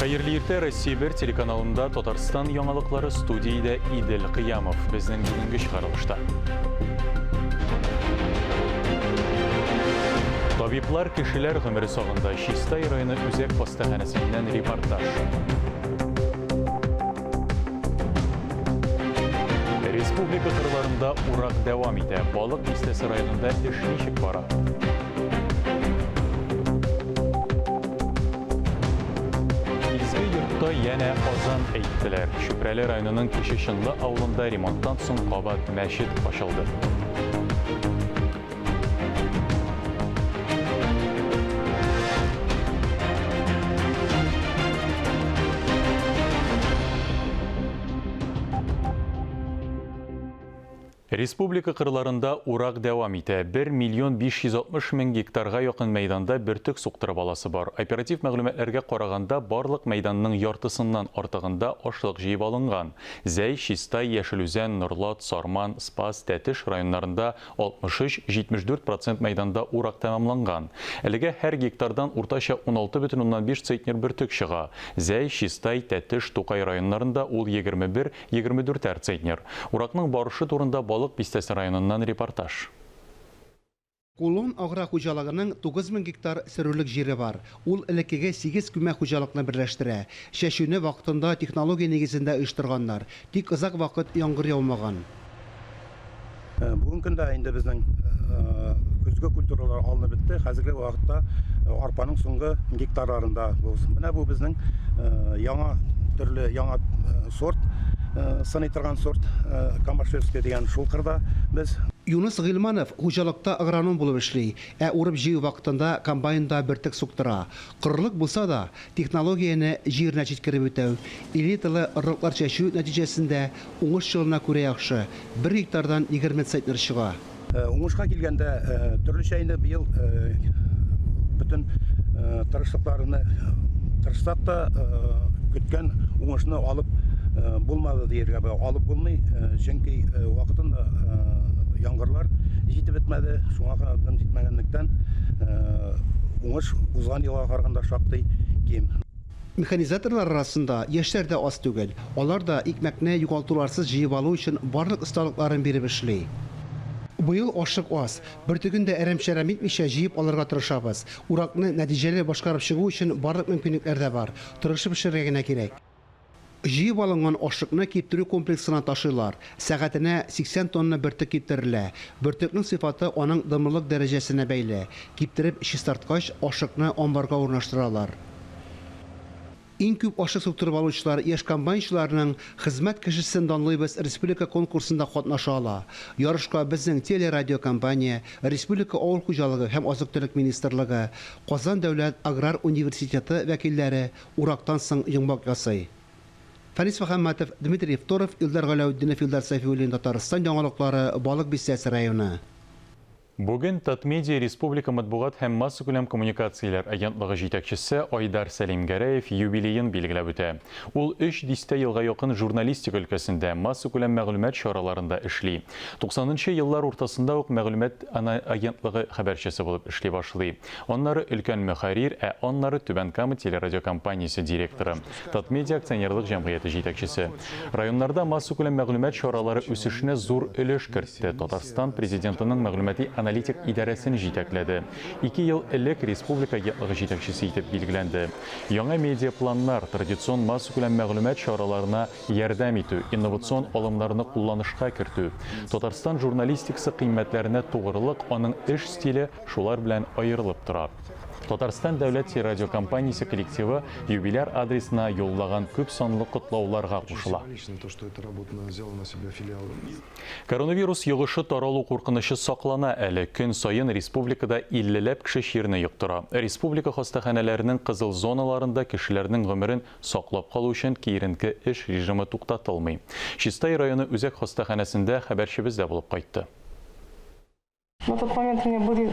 Hayırlı irte Россия 1 телеканалында Татарстан яңалыклары студияда Идел Кыямов безнең бүгенге чыгарылышта. Табиблар кешеләр гомере сагында Чистай районы үзәк хастаханәсеннән репортаж. Республика кырларында урак дәвам итә. Балык бистәсе районында эш ничек бара? Изге йортта яна азан әйттеләр. Шүпрәле районының Кече Шынлы авылында ремонттан соң кабат мәчет ачылды. Республика кырларында урак дәвам итә. 1 560 000 гектарга якын мәйданда бөртек суктырып аласы бар. Оператив мәгълүматларга караганда барлык мәйданның яртысыннан артыгында ашлык җыеп алынган. Зәй, Чистай, Яшелүзән, Нурлат, Сарман, Спас, Тәтеш районнарында 63-74% мәйданда урак тәмамланган. Әлегә һәр гектардан уртача 16,5 центнер бөртек чыга. Зәй, Чистай, Тәтеш, Тукай районнарында ул 21-24 центнер. Уракның барышы турында Балык бистәсе районыннан репортаж. Кулон агра хуҗалыгының 9000 гектар сөрүлек җире бар. Ул элеккегә 8 күмә хуҗалыкны берләштерә. Чәчүне вакытында технология нигезендә оештырганнар. Тик озак вакыт яңгыр яумаган. Бүгенге көндә инде безнең көзгө культуралар алынып бетте. Хәзерге вакытта арпаның соңгы гектарларында булсын. Менә бу безнең яңа төрле яңа сорт санитарган сорт Камашевский дигән шул кырда без Юнус Гыйлманов хуҗалыкта агроном булып эшли, урып җыю вакытында комбайнда бөртек суктыра. Кырлык булса да, технологияне җиренә җиткереп үтәү, элиталы ырыклар чәчү нәтиҗәсендә уңыш чорына күрә яхшы. 1 гектардан 20 центнер чыга. Уңышка килгәндә төрлечә инде быел бүтән тырышлыкларны тырышсак та көткән уңышны алып булмады дияргә алып булмый, чөнки вакытында яңгырлар җитеп бетмәде, шуңа канатым җитмәгәнлектән уңыш узган елга караганда шактый ким. Механизаторлар арасында яшьләр дә аз түгел. Алар да икмәкне югалтуларсыз җыеп алу өчен барлык осталыкларын биреп эшли. Быел ашык аз. Бөртегендә әрәмшәрәм итмичә җыеп алырга тырышабыз. Уракны нәтиҗәле башкарып чыгу өчен барлык мөмкинлекләр дә бар. Тырышып эшләргә генә кирәк. Җыеп алынган ашыкны киптерү комплексына ташыйлар. Сәгатенә 80 тонна бөртек киптерелә. Бөртекнең сыйфаты аның дымлылык дәрәҗәсенә бәйле. Киптереп чистарткач, ашыкны амбарга урнаштыралар. Иң күп ашык суктырып алучылар яшь комбайнчыларның хезмәт кешесен данлыйбыз республика конкурсында катнаша ала. Ярышка безнең телерадиокомпания, Республика авыл хуҗалыгы һәм азык-төлек министрлыгы, Казан дәүләт аграр университеты вәкилләре урактан соң йомбак ясый. Фарис Мөхәммәтов, Дмитрий Евторов, Илдар Галәүддинов, Илдар Сафиуллин, Татарстан яңалыклары, Балык бистәсе районы. Бүген Татмедиа Республика матбугат һәм масса күләм коммуникацияләр агентлыгы җитәкчесе Айдар Сәлимгәрәев юбилейын билгеләп үтә. Ул 3 дистә елга якын журналистика өлкәсендә масса күләм мәгълүмат чараларында эшли. 90-нчы еллар уртасында ук мәгълүмат агентлыгы хәбәрчесе булып эшли башлый. Аннары өлкән мөхәррир, аннары Түбән Кама телерадиокомпаниясе директоры, Татмедиа акционерлык җәмгыяте җитәкчесе. Районнарда масса күләм мәгълүмат чаралары үсешенә зур өлеш кертте. Татарстан президентының мәгълүмати аналитик идарәсен җитәкләде. 2 ел элек республика агентлыгы җитәкчесе итеп билгеләнде. Яңа медиа планнар традицион масса күләм мәгълүмат чараларына ярдәм итү, инновацион алымнарны кулланышка кертү. Татарстан журналистикасы кыйммәтләренә тугрылык, аның эш стиле шулар белән аерылып тора. Татарстан дәүләт телерадиокомпаниясе коллективы юбиляр адресына юллаган күп санлы котлауларга кушыла. Коронавирус йогышы таралу куркынычы саклана әле. Көн сайын республикада 50ләп кеше чирне йоктыра. Республика хастаханәләренең кызыл зоналарында кешеләрнең гомерен саклап калу өчен киеренке эш режимы туктатылмый. Чистай районы үзәк хастаханәсендә хәбәрчебез дә булып кайтты. На тот момент у меня были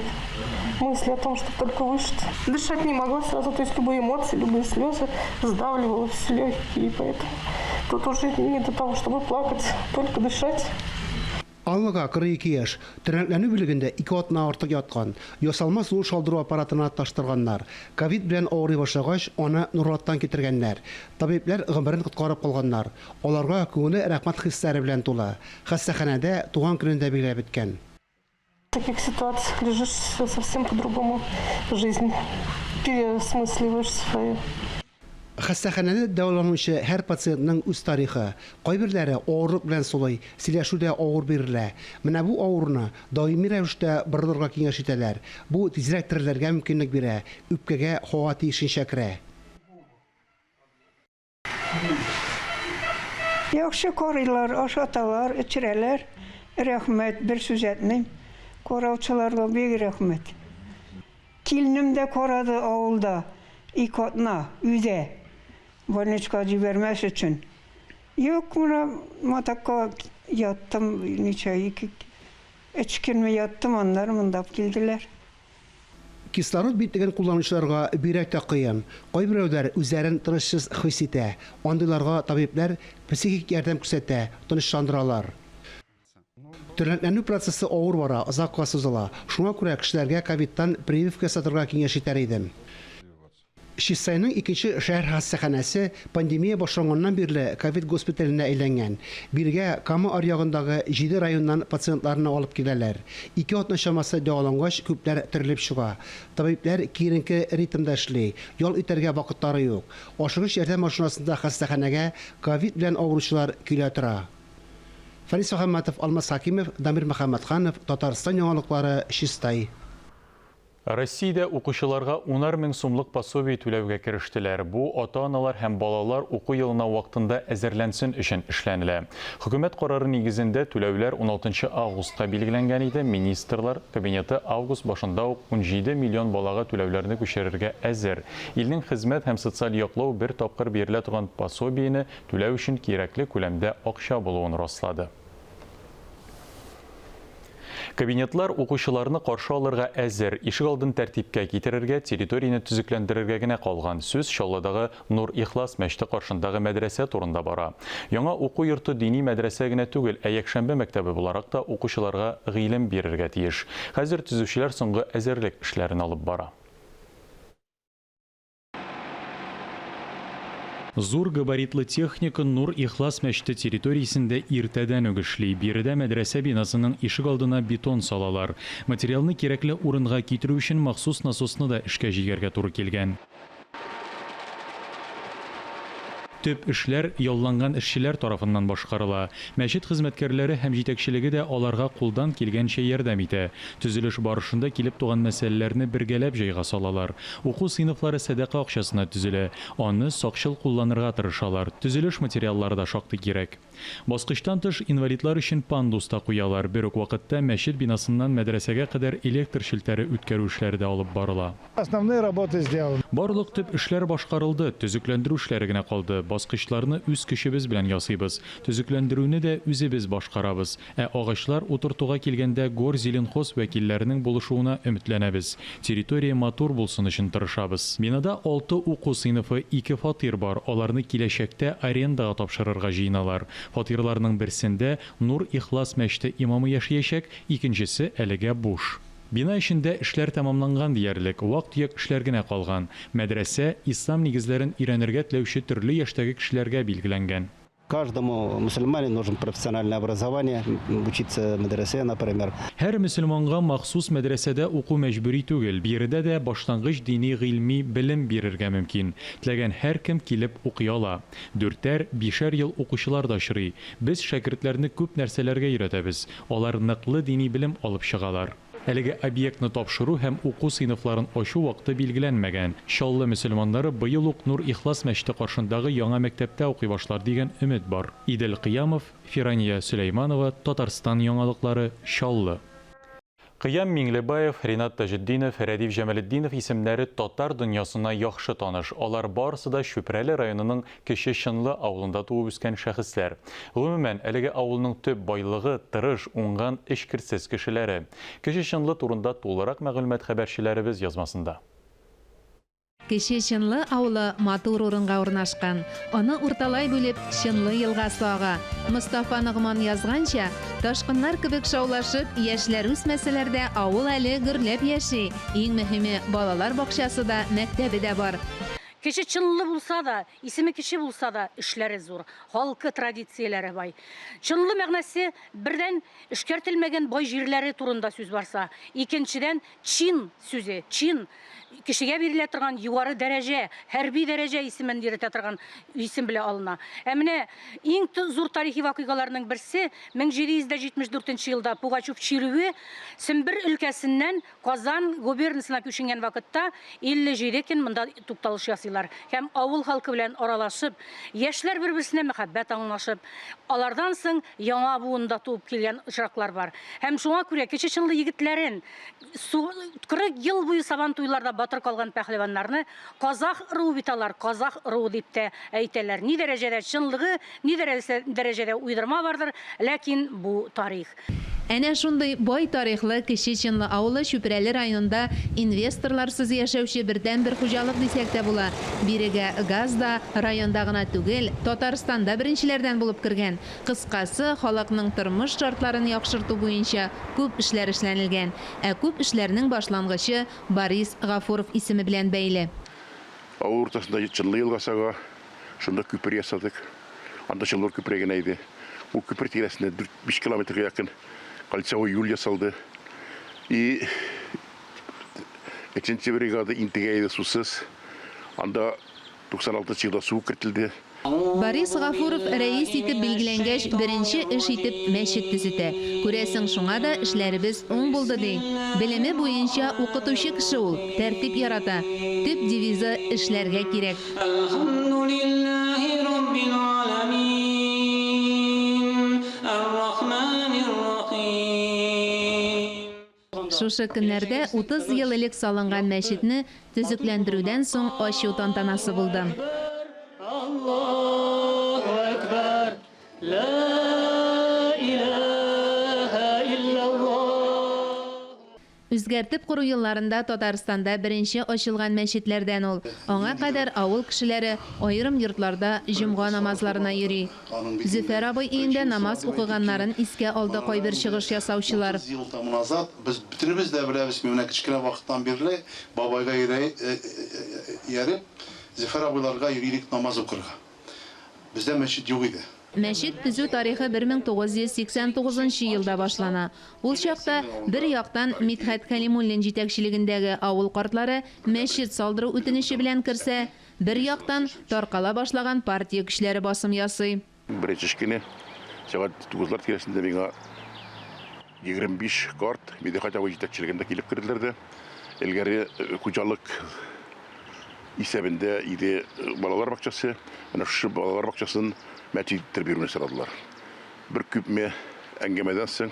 мысли о том, что только выжить. Дышать не могла сразу, то есть любые эмоции, любые слезы сдавливало все легкие, и поэтому тут уже не до того, чтобы плакать, только дышать. Аллыга 42 яшь, тернәкләнү бүлегендә 2 атна артык яткан. Ясалма сул шалдыру аппаратына таштырганнар. Ковид белән авырый башлагач, аны Нурлаттан китергәннәр. Табиблар гомерен коткарып калганнар. Аларга күңеле рәхмәт хисләре белән тула. Хастаханәдә туган көнендә билгеләп үткән. В таких ситуациях лежишь совсем по-другому жизнь. Переосмысливаешь свою. Хастаханәдә дәваланучы һәр пациентның үз тарихы. Кайберләре авырлык белән сулый, сөйләшүдә авыр бирелә. Менә бу авырны даими рәвештә борылырга киңәш итәләр. Бу тизрәк терелергә мөмкинлек бирә, үпкәгә һава тиешенчә керә. Яхшы карыйлар, ашаталар, içirәләр. Рәхмәт, бер сүз әйтмим. Караучыларга бик рәхмәт. Килнем дә карады авылда, 2 атна өйдә. Больничка җибәрмәс өчен. Юк, матакка яттым, ничә 2 көн яттым, аннар монда килделәр. Кислород битлеген кулланучыларга бирәк тә кыен. Кайберәүләр үзләрен тынычсыз хис итә. Андыйларга табиблар психик ярдәм күрсәтә, тынычландыралар. Тернәкләнү процессы авыр бара, озакка сузыла. Шуңа күрә кешеләргә ковидтан прививка сатырга киңәш итәр идем. Шисайның 2нче шәһәр хастаханәсе пандемия башланганнан бирле ковид госпиталенә әйләнгән. Биргә Кама аръягындагы 7 районнан пациентларны алып киләләр. 2 атна чамасы дәвалангач күпләр терелеп чыга. Табиблар киеренке ритмда эшли, ял итәргә вакытлары юк. Ашыгыч ярдәм машинасында хастаханәгә ковид белән авыручылар килә тора. Фарис Мөхәммәтов, Алмаз Хакимов, Дамир Мөхәммәтханов, Татарстан яңалыклары, Чистай. Россиядә укучыларга 10 мең сумлык пособие түләүгә керештеләр. Бу ата-аналар һәм балалар уку елына вакытында әзерләнсен өчен эшләнелә. Хөкүмәт карары нигезендә түләүләр 16 августка билгеләнгән иде. Министрлар кабинеты август башында ук 17 миллион балага түләүләрне күчерергә әзер. Илнең хезмәт һәм социаль яклау бер тапкыр бирелә торган пособиене түләү өчен кирәкле күләмдә акча булуын раслады. Кабинетлар укучыларны каршы алырга әзер, ишек алдын тәртипкә китерергә, территорияны төзекләндерергә генә калган. Сүз Шалладагы Нур Ихлас мәчете каршындагы мәдрәсә турында бара. Яңа уку йорты дини мәдрәсә генә түгел, ә якшәмбе мәктәбе буларак та укучыларга гыйлем бирергә тиеш. Хәзер төзүчеләр соңгы әзерлек эшләрен алып бара. Зур габаритлы техника Нур Ихлас мәчете территориясендә иртәдән үк эшли. Биредә мәдрәсә бинасының ишек алдына бетон салалар. Материалны кирәкле урынга китерү өчен махсус насосны да эшкә җигәргә туры килгән. Төп эшләр ялланган эшчеләр тарафыннан башкарыла. Мәчет хезмәткәрләре һәм җитәкчелеге дә аларга кулдан килгәнчә ярдәм итә. Төзелеш барышында килеп туган мәсьәләләрне бергәләп җайга салалар. Уку сыйныфлары садака акчасына төзелә. Аны сакчыл кулланырга тырышалар. Төзелеш материаллары да шактый кирәк. Баскычтан тыш инвалидлар өчен пандус та куялар. Бер үк вакытта мәчет бинасыннан мәдрәсәгә кадәр электр шелтәре үткәрү эшләре дә алып барыла. Основные работы сделаны. Барлык төп эшләр башкарылды. Төзекләндерү эшләре генә калды. Баскычларны үз көчебез белән ясыйбыз. Төзекләндерүне дә үзебез башкарабыз. Ә агачлар утыртуга килгәндә Гор Зеленхоз вәкилләренең булышуына өметләнәбез. Территория матур булсын өчен тырышабыз. Бинада 6 уку сыйныфы, 2 фатир бар. Аларны киләчәктә арендага тапшырырга җыйналар. Фатирларның берсендә Нур Ихлас мәчете имамы яшәячәк, икенчесе әлегә буш. Бина эчендә эшләр тәмамланган диярлек, вак-төяк эшләр генә калган. Мәдрәсә ислам нигезләрен өйрәнергә теләүче төрле яшьтәге кешеләргә билгеләнгән. Каждому мусульманину нужно профессиональное образование, учиться в медресе, например. Һәр мөселманга махсус мәдрәсәдә уку мәҗбүри түгел. Биредә дә башлангыч дини гыйльми белем бирергә мөмкин. Теләгән һәр кем килеп укый ала. 4-5 ел укучылар да чырый. Без шәкертләрне күп нәрсәләргә өйрәтәбез. Алар ныклы дини белем алып чыгалар. Әлеге объектны тапшыру һәм уку сыйныфларын ачу вакыты билгеләнмәгән. Шаллы мөселманнары быел ук Нур Ихлас мәчете каршындагы яңа мәктәптә укый башлар дигән өмет бар. Идел Кыямов, Фирания Сөләйманова, Татарстан яңалыклары, Шаллы. Кыям Миңлебаев, Ринат Таҗетдинов, Рәдиф Җәмәлетдинов исемнәре татар дөньясына яхшы таныш. Алар барысы да Шүпрәле районының Кече Чынлы авылында туып үскән шәхесләр. Гомумән, әлеге авылның төп байлыгы тырыш, уңган, эшкерсез кешеләре. Кече Чынлы турында тулырак мәгълүмат хәбәрчеләребез язмасында. Кеше Чынлы авылы матур урынга урнашкан. Аны урталай бүлеп Чынлы елгасы ага. Мустафа Нығман язганча, ташкыннар кебек шаулашып, яшьләр үсмәсәләрдә авыл әле гөрләп яши. Иң мөһиме, балалар бакчасы да, мәктәбе дә бар. Кеше Чынлы булса да, исеме кеше булса да, эшләре зур, халкы традицияләре бай. Чынлы мәгънәсе бердән эшкәртелмәгән бай җирләре турында сүз барса, икенчедән чин сүзе, чин кешегә бирелә торган югары дәрәҗә, хәрби дәрәҗә исемен йөртә торган исем белән алына. Ә менә иң зур тарихи вакыйгаларның берсе 1774 елда Пугачев чирүе Сембер өлкәсеннән Казан губернасына күченгән вакытта 57 көн монда тукталыш ясыйлар. Һәм авыл халкы белән аралашып, яшьләр бер-берсенә мәхәббәт аңлашып, алардан соң яңа буында туып килгән очраклар бар. Һәм шуңа күрә кеше Чынлы егетләрен 40 ел буе сабан туйларда батыр калган пәһлеваннарны казах руы бит алар, казах руы дип тә әйтәләр. Ни дәрәҗәдә чынлыгы, ни дәрәҗәдә уйдырма бардыр, ләкин бу тарих. Әнә шундый бай тарихлы Кеше Чынлы авылы Чүпрәле районында инвесторларсыз яшәүче бердән-бер хуҗалык дисәк тә була. Бирегә газ да районда гына түгел, Татарстанда беренчеләрдән булып кергән. Кыскасы, халыкның тормыш шартларын яхшырту буенча күп эшләр эшләнелгән. Ә күп эшләрнең башлангычы Борис Гафуров исеме белән бәйле. Авыл уртасында Чынлы елгасыга шунда күпер ясадык. Анда Чынлы күпереген әйде. Бу күпер тирәсендә 5 километрга якын кольцевой юл ясалды. И 2-нче бригада интегәйде сусыз. Анда 96 елда су кертелде. Борис Гафуров рәис итеп билгеләнгәч, беренче эш итеп мәчет төзетә. Күрәсең, шуңа да эшләребез уң булды ди. Белеме буенча укытучы кеше ул, тәртип ярата. Төп девизы эшләргә кирәк. Шушы көннәрдә 30 ел элек салынган мәчетне төзекләндерүдән соң ачу тантанасы булды. Аллаху акбар, ла илаха иллаллах. Үзгәртеп кору елларында Татарстанда беренче ачылган мәчетләрдән ул. Аңа кадәр авыл кешеләре айрым йортларда җомга намазларына йөри. Зөфәр абый өендә намаз укыганнарын искә алды кайбер чыгыш ясаучылар. Ел тому назад без бөтенебез дә беләбез, менә кичкенә вакыттан бирле бабайга ярып Зөфәр абыйларга йөрилек намаз укырга. Бездә мәчет юк иде. Мәчет төзү тарихы 1989 елда башлана. Ул чакта бер яктан Мидхәт Кәлимуллин җитәкчелегендәге авыл картлары мәчет салдыру үтенече белән керсә, бер яктан таркала башлаган партия көчләре басым ясый. Беренче көне сәгать 9:00 тирәсендә миңа 25 карт Мидхәт абый җитәкчелегендә килеп керделәр дә. Илгәре хуҗалык исәбендә иде балалар бакчасы, менә шу балалар бакчасын мәчет тәрбияләүне сорадылар. Бер күпме әңгәмәдән соң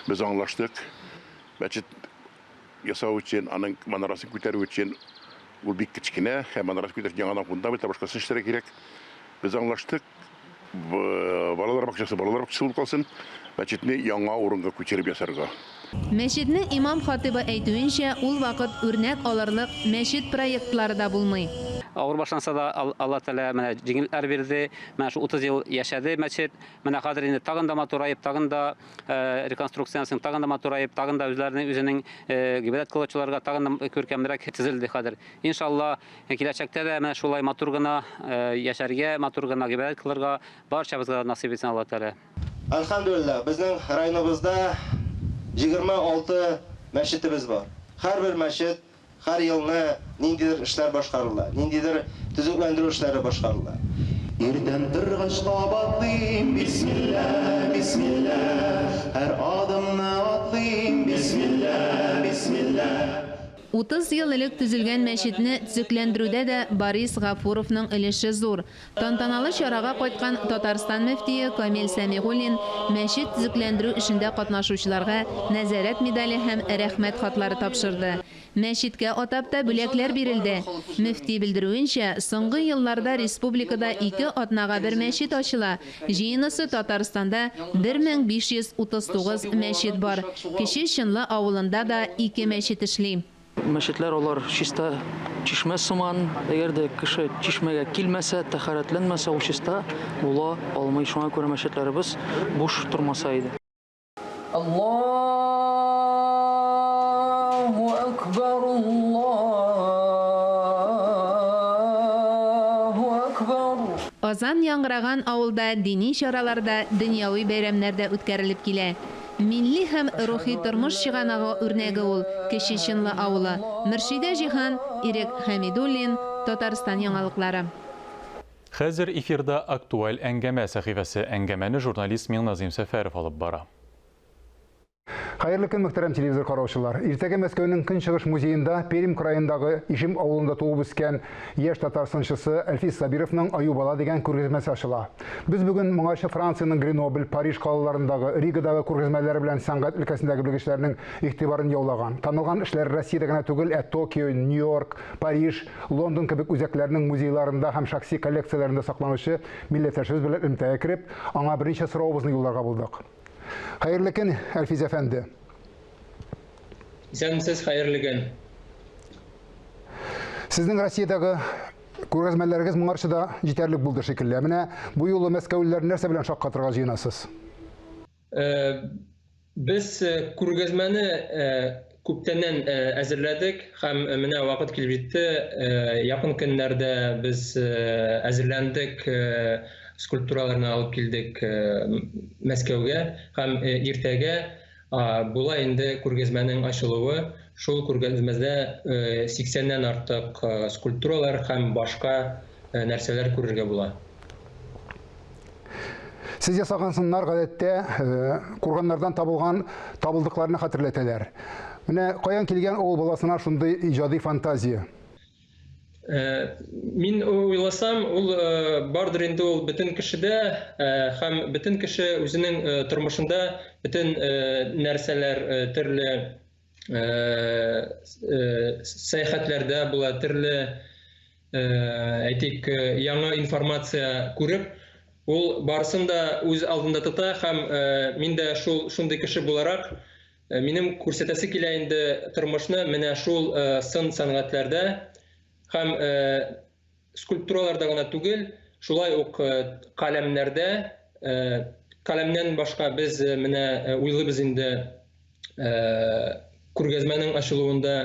без аңлаштык. Мәчет ясау өчен, аның манарасын күтәрү өчен ул бик кичкенә, һәм манарасы күтәрү яңадан фундамент башкасы эшләре кирәк. Без аңлаштык. Балалар бакчасы булып калсын, мәчетне яңа урынга күчереп ясарга. Мәчетне имам хатибы әйтүенчә, ул вакыт үрнәк алырлык мәчет проектлары да булмый. Авыр башланса да Алла Тәала менә җиңелләр бирде. Менә шу 30 ел яшәде мәчет. Менә хәзер инде тагын да матурайып, тагын да реконструкциясын тагын да матурайып, тагын да үзенең гибадәт кылучыларга тагын да күркәмрәк төзелде хәзер. Иншалла киләчәктә дә менә шулай матур гына яшәргә, матур гына гибадәт кылырга барчабызга насыйп итсен Алла Тәала. Әлхәмдүлилләх, безнең районыбызда 26 мәчетебез бар. Һәрбер мәчет һәр елны ниндидер эшләр башкарыла, ниндидер төзекләндерү эшләре башкарыла. Иртән торгач кабатлыйм, бисмилла, бисмилла, һәр адымны атлыйм, бисмилла, бисмилла. 30 ел элек төзелгән мәчетне төзекләндерүдә дә Борис Гафуровның өлеше зур. Тантаналы чарага кайткан Татарстан мөфтие Камил Сәмигуллин мәчет төзекләндерү эшендә катнашучыларга нәзарәт медале һәм рәхмәт хатлары тапшырды. Мәчеткә атап та бүләкләр бирелде. Мөфти белдерүенчә, соңгы елларда республикада 2 атнага бер мәчет ачыла. Җыенысы Татарстанда 1539 мәчет бар. Кеше Чынлы авылында да 2 мәчет эшли. Мәчетләр алар чиста чишмә сыман, әгәр дә кеше чишмәгә килмәсә, тәһарәтләнмәсә, ул чиста була алмый. Шуңа күрә мәчетләребез буш тормаса иде. Аллаһу акбар, Аллаһу акбар. Азан яңгыраган авылда дини чараларда, дөньяви бәйрәмнәрдә үткәрелеп килә. Милли һәм рухи тормыш чыганагы үрнәге ул Кече Чынлы авылы. Мөршидә Җиһан, Ирек Хәмидуллин, Татарстан яңалыклары. Хәзер эфирда актуаль әңгәмә сәхифәсе. Әңгәмәне журналист Миңназим Сәфәров алып бара. Хайырлы көн, мөхтәрәм телевизор караучылар. Иртәгә Мәскәүнең Көнчыгыш музейында Пермь краендағы Ишим авылында туып үскән яшь татарстанчысы Әлфис Сабировның Аюбала дигән күргәзмәсе ачыла. Без бүген моңарчы Франциянең Гренобль, Париж калаларындагы, Ригадагы күргәзмәләре белән сәнгать өлкәсендәге белгечләрнең игътибарын яулаган. Танылган эшләр Россиядә генә түгел, Токио, Нью-Йорк, Париж, Лондон кебек үзәкләрнең музейларында һәм шәхси коллекцияләрендә сакланучы милләттәшебез белән элемтәгә кереп, аңа берничә сораубызны юлларга булдык. Хайырлы көн, Әлфис әфәнде. Исәнмесез, хайырлы көн. Сезнең Россиядәге күргәзмәләрегез моңарчыда җитәрлек булды шикелле. Менә бу юлы Мәскәүлеләр нәрсә белән шаккатырга җыенасыз? Без күргәзмәне күптәннән әзерләдек һәм менә вакыт килеп җитте. Якын көннәрдә без әзерләндек, скульптураларны алып килдек Мәскәүгә һәм иртәгә була инде күргәзмәнең ачылуы. Шул күргәзмәдә 80-нән артык скульптуралар һәм башка нәрсәләр күрергә була. Сез ясаган сыннар гадәттә курганнардан табылган табылдыкларны хәтерләтәләр. Менә каян килгән ул баласына шундый иҗади фантазия? Мин уйласам, ул бардыр инде ул бөтен кешедә һәм бөтен кеше үзенең тормышында бөтен нәрсәләр төрле сәяхәтләрдә була, төрле әйтик яңа информация күреп, ул барысын да үз алдында тота һәм мин дә шундый кеше буларак минем күрсәтәсе килә инде тормышны менә шул сын сәнгатьләрдә һәм скульптураларда гына түгел, шулай ук каләмнәрдә, каләмнән башка без менә уйлыйбыз инде күргәзмәнең ачылуында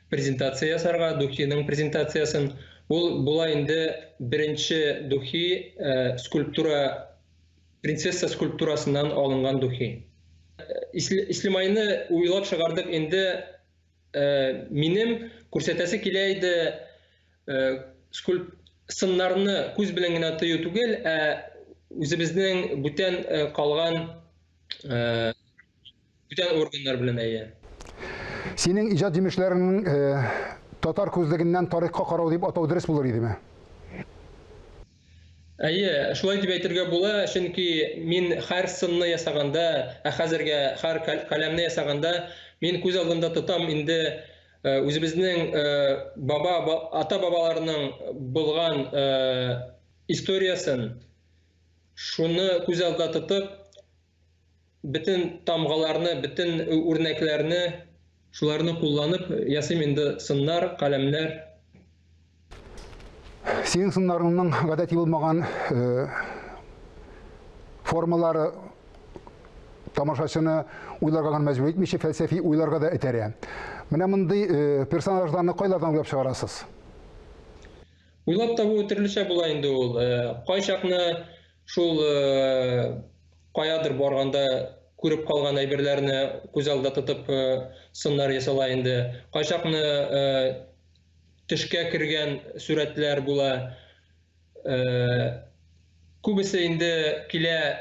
презентация ясарга, Духиның презентациясын. Ул була инде беренче Духи скульптура, принцесса скульптурасыннан алынган Духи. Ислемайны уйлап чыгардык инде, минем күрсәтәсе килә иде сыннарны күз белән генә тыю түгел, үзебезнең бүтән калган бүтән органнар белән әйе. Синең иҗат җимешләренең татар күзлегеннән тарихка карау дип атау дөрес булыр идеме? Әйе, шулай дип әйтергә була, чөнки мин һәр сынны ясаганда, хәзергә һәр каләмне ясаганда, мин күз алдында тотам инде үзебезнең ата-бабаларның булган историясын, шуны күз алдында тотып, бөтен тамгаларны, бөтен үрнәкләрне, шуларны кулланып ясыйм инде сыннар, каләмнәр. Синең сыннарыңның гадәти булмаган формалары тамашачыны уйларга гына мәҗбүр итмичә, фәлсәфи уйларга да этәрә. Менә мондый персонажларны кайлардан уйлап чыгарасыз? Уйлап табу төрлечә була инде ул. Кайчакны шул каядыр барганда күреп калган әйберләрне күз алдында тотып сыннар ясала инде. Кайчакны төшкә кергән сүрәтләр була. Күбесе инде килә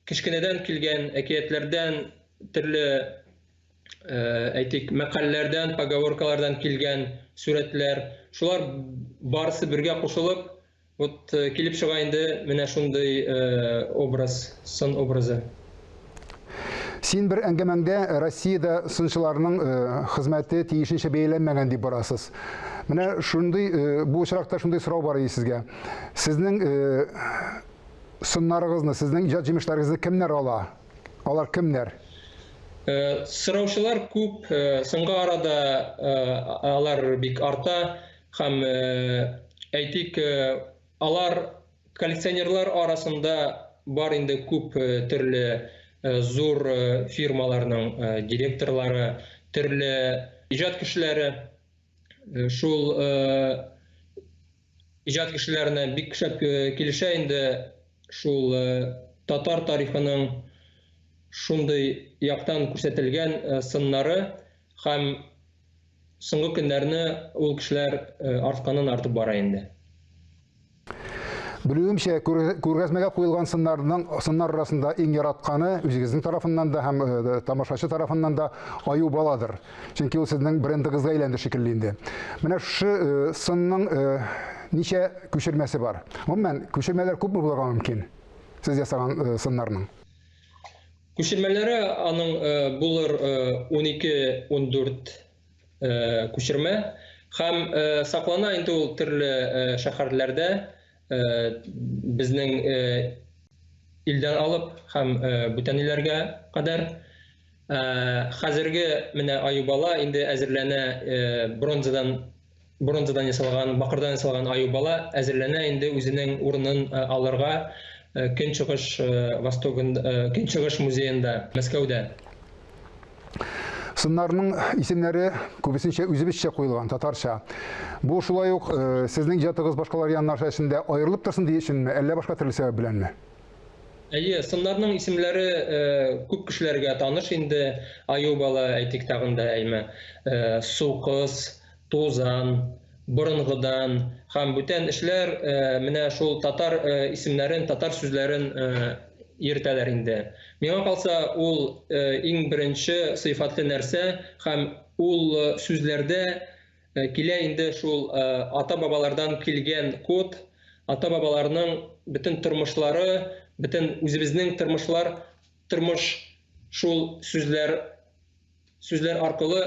кечкенәдән килгән әкиятләрдән, төрле әйтик мәкалләрдән, поговоркалардан килгән сүрәтләр. Шулар барысы бергә кушылып, вот килеп чыга инде менә шундый образ, сын образы. Син бер әңгәмәңдә Россиядә сынчыларның хезмәте тиешенчә бәяләнмәгән дип барасыз. Менә шундый бу очракта шундый сорау бар иде сезгә. Сезнең сыннарыгызны, сезнең иҗат җимешләрегезне кемнәр ала? Алар кемнәр? Сұраушылар күп, соңғы арада алар бик арта, һәм әйтик, алар коллекционерлар арасында бар инде күп төрле зур фирмаларның директорлары, төрле иҗат кешеләре. Шул иҗат кешеләренә бик шәп килешә инде шул татар тарихының шундый яктан күрсәтелгән сыннары һәм соңгы көннәрне ул кешеләр артканнан артып бара инде. Білуімше, күргәзмәгә қойылған сыннар арасында ең яратканы үзегезнең тарафыннан да һәм тамашачы тарафыннан да аю баладыр. Чөнки ул сезнең брендыгызга әйләнде шикелле инде. Менә шу сынның ничә күчермәсе бар? Гомумән, күчермәләр күпме булырга мөмкин? Сез ясаган сыннарның. Күчермәләре аның булыр 12-14 күчермә һәм саклана инде ул төрле шәһәрләрдә безнең илдән алып һәм бүтән илләргә кадәр. Хәзерге менә аюбала инде әзерләнә, бронзадан ясалган, бакырдан ясалган аюбала әзерләнә инде үзенең урынын алырга Көнчыгыш музеенда, Мәскәүдә. Сыннарның исемнәре күбесенчә үзебезчә куелган, татарча. Бу шулай ук сезнең иҗатыгыз башкалар янына эчендә аерылып торсын дигән өченме, әллә башка төрле сәбәп беләнме? Әйе, сыннарның исемләре күп кешеләргә таныш инде. Аюбала әйтик тагын да әйме. Сукыз, Тузан, Борынгыдан һәм бүтән эшләр менә шул татар исемнәрен, татар сүзләрен йөртәләр инде. Миңа калса, ул иң беренче сыйфатлы нәрсә һәм ул сүзләрдә килә инде шул ата-бабалардан килгән код, ата-бабаларның бөтен тормышлары, бөтен үзебезнең тормыш шул сүзләр аркылы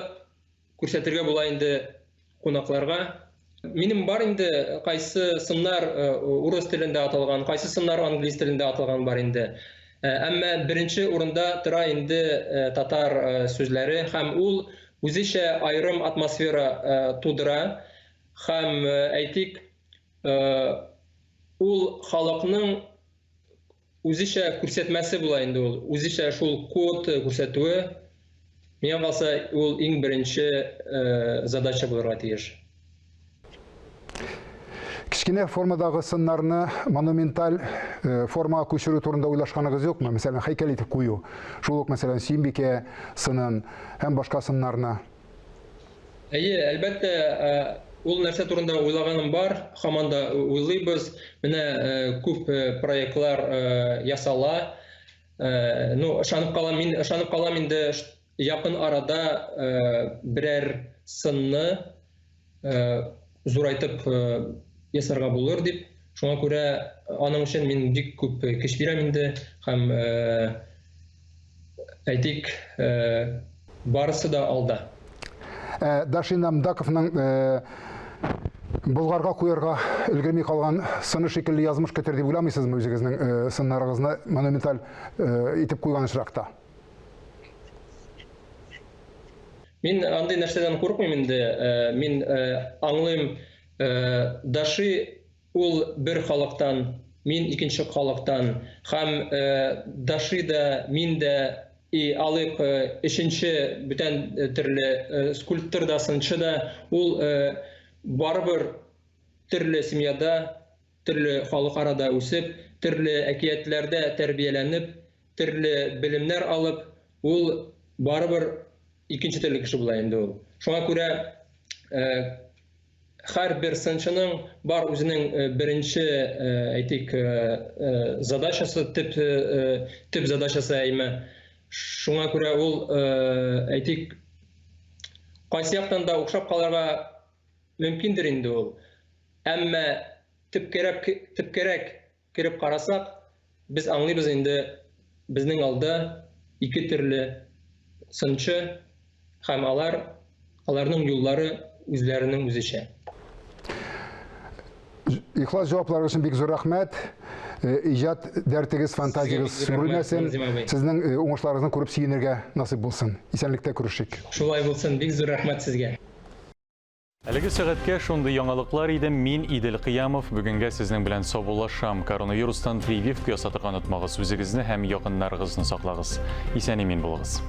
күрсәтергә була инде кунакларга. Минем бар инде кайсы сыннар урыс телендә аталган, кайсы сыннар англис телендә аталган бар инде. Әмма беренче урында тора инде татар сүзләре һәм ул үзешә айрым атмосфера тудыра һәм әйтик, ул халыкның үзешә күрсәтмәсе була инде ул. Үзешә шул код күрсәтүе, миңа калса, ул иң беренче задача булырга тиеш. Кичкене формадагы сыннарны монументаль формага күчерү турында уйлашканыгыз юкмы? Мәсәлән, һәйкәл итеп кую. Шул ук мәсәлән Сөембикә сынын һәм башка сыннарны. Әйе, әлбәттә, ул нәрсә турында уйлаганым бар, һаман да уйлыйбыз. Менә күп проектлар ясала. Ышанып калам инде якын арада берәр сынны зурайтып ясарга булыр дип. Шуңа күрә аның өчен мин бик күп көч бирәм инде һәм әйтик, барысы да алда. Дашин Амдаковның Болгарга куярга өлгерми калган сыны шикелле язмыш көтер дип уйламыйсызмы үзегезнең сыннарыгызны монументаль итеп куйган очракта? Мин андый нәрсәдән куркмыйм инде. Мин аңлыйм, Даши ул бер халыктан, мин икенче халыктан һәм Даши да, мин дә алып өченче бүтән төрле скульптор да, сынчы да, ул барыбер төрле семьяда, төрле халык арада үсеп, төрле әкиятләрдә тәрбияләнеп, төрле белемнәр алып, ул барыбер икенче төрле кеше була инде ул. Шуңа күрә һәр бер сынчының бар үзенең беренче әйтик задачасы, тип задачасы әйме. Шуңа күрә ул әйтик кайсы яктан да охшап калырга мөмкиндер инде ул. Әмма төпкәрәк кирип карасак, без аңлыйбыз инде безнең алда ике төрле сынчы һәм аларның юллары үзләренең үзешә. Ихлас җавапларыгыз өчен бик зур рәхмәт. ижат дәртегез, фантазиягыз сүрелмәсен. Сезнең уңышларыгызны күреп сөенергә насыйп булсын. Исәнлектә күрешик. Шулай булсын, бик зур рәхмәт сезгә. Әлеге сәгатькә шундый яңалыклар иде. Мин Идел Кыямов. Бүгенгә сезнең белән саубуллашам. Коронавирустан прививка ясатырга онытмагыз. Үзегезне һәм якыннарыгызны саклагыз. Исән-имин булыгыз.